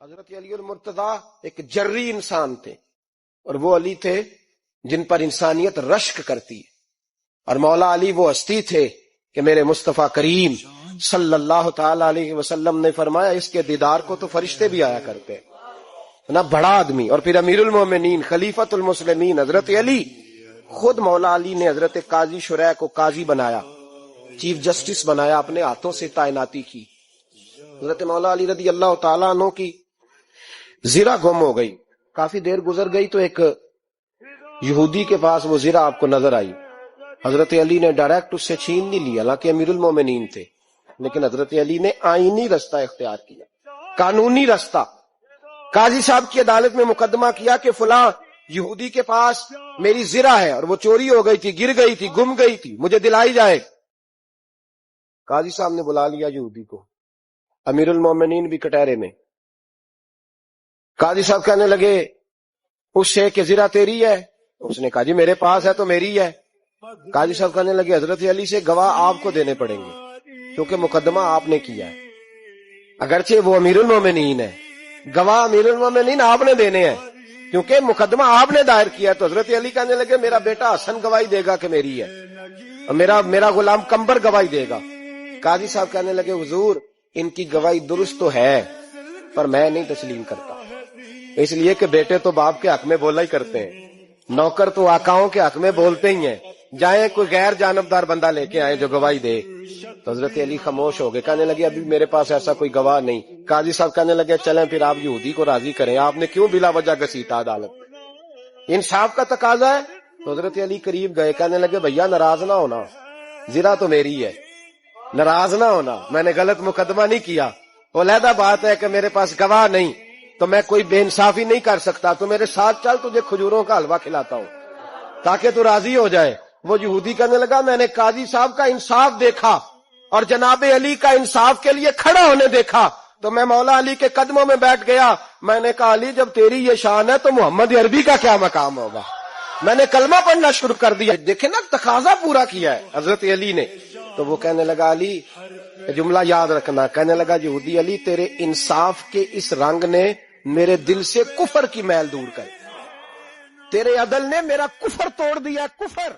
حضرت علی المرتضیٰ ایک جری انسان تھے، اور وہ علی تھے جن پر انسانیت رشک کرتی ہے، اور مولا علی وہ ہستی تھے کہ میرے مصطفیٰ کریم صلی اللہ تعالی علیہ وسلم نے فرمایا اس کے دیدار کو تو فرشتے بھی آیا کرتے ہیں نا، بڑا آدمی۔ اور پھر امیر المومنین خلیفۃ المسلمین حضرت علی، خود مولا علی نے حضرت قاضی شریح کو قاضی بنایا، چیف جسٹس بنایا، اپنے ہاتھوں سے تعیناتی کی۔ حضرت مولا علی رضی اللہ تعالیٰ عنہ کی زرہ گم ہو گئی، کافی دیر گزر گئی تو ایک یہودی کے پاس وہ زرہ آپ کو نظر آئی۔ حضرت علی نے ڈائریکٹ اس سے چھین نہیں لیا، حالانکہ امیر المومنین تھے، لیکن حضرت علی نے آئینی رستہ اختیار کیا، قانونی رستہ۔ قاضی صاحب کی عدالت میں مقدمہ کیا کہ فلاں یہودی کے پاس میری زرہ ہے اور وہ چوری ہو گئی تھی، گر گئی تھی، گم گئی تھی، مجھے دلائی جائے۔ قاضی صاحب نے بلا لیا یہودی کو، امیر المومنین بھی کٹہرے میں۔ قاضی صاحب کہنے لگے اس سے کہ زرہ تیری ہے؟ اس نے کہا جی میرے پاس ہے تو میری ہے۔ قاضی صاحب کہنے لگے حضرت علی سے گواہ آپ کو دینے پڑیں گے کیونکہ مقدمہ آپ نے کیا ہے، اگرچہ وہ امیر المومنین ہے، گواہ امیر المومنین آپ نے دینے ہیں کیونکہ مقدمہ آپ نے دائر کیا ہے۔ تو حضرت علی کہنے لگے میرا بیٹا حسن گواہی دے گا کہ میری ہے، اور میرا غلام کمبر گواہی دے گا۔ قاضی صاحب کہنے لگے حضور ان کی گواہی درست تو ہے پر میں نہیں تسلیم کرتا، اس لیے کہ بیٹے تو باپ کے حق میں بولا ہی کرتے ہیں، نوکر تو آقاؤں کے حق میں بولتے ہی ہیں، جائیں کوئی غیر جانبدار بندہ لے کے آئے جو گواہی دے۔ تو حضرت علی خاموش ہو گئے، کہنے لگے ابھی میرے پاس ایسا کوئی گواہ نہیں۔ قاضی صاحب کہنے لگے چلیں پھر آپ یہودی کو راضی کریں، آپ نے کیوں بلا وجہ گھسیٹا عدالت، انصاف کا تقاضا ہے۔ تو حضرت علی قریب گئے، کہنے لگے بھیا ناراض نہ ہونا، زرہ تو میری ہے، ناراض نہ ہونا، میں نے غلط مقدمہ نہیں کیا، علیحدہ بات ہے کہ میرے پاس گواہ نہیں تو میں کوئی بے انصافی نہیں کر سکتا، تو میرے ساتھ چل تجھے کھجوروں کا حلوہ کھلاتا ہوں تاکہ تو راضی ہو جائے۔ وہ یہودی کہنے لگا میں نے قاضی صاحب کا انصاف دیکھا اور جناب علی کا انصاف کے لیے کھڑا ہونے دیکھا تو میں مولا علی کے قدموں میں بیٹھ گیا۔ میں نے کہا علی جب تیری یہ شان ہے تو محمد عربی کا کیا مقام ہوگا، میں نے کلمہ پڑھنا شروع کر دیا۔ دیکھیں نا تقاضا پورا کیا ہے حضرت علی نے۔ تو وہ کہنے لگا علی جملہ یاد رکھنا، کہنے لگا یہودی علی تیرے انصاف کے اس رنگ نے میرے دل سے کفر کی میل دور کر، تیرے عدل نے میرا کفر توڑ دیا، کفر۔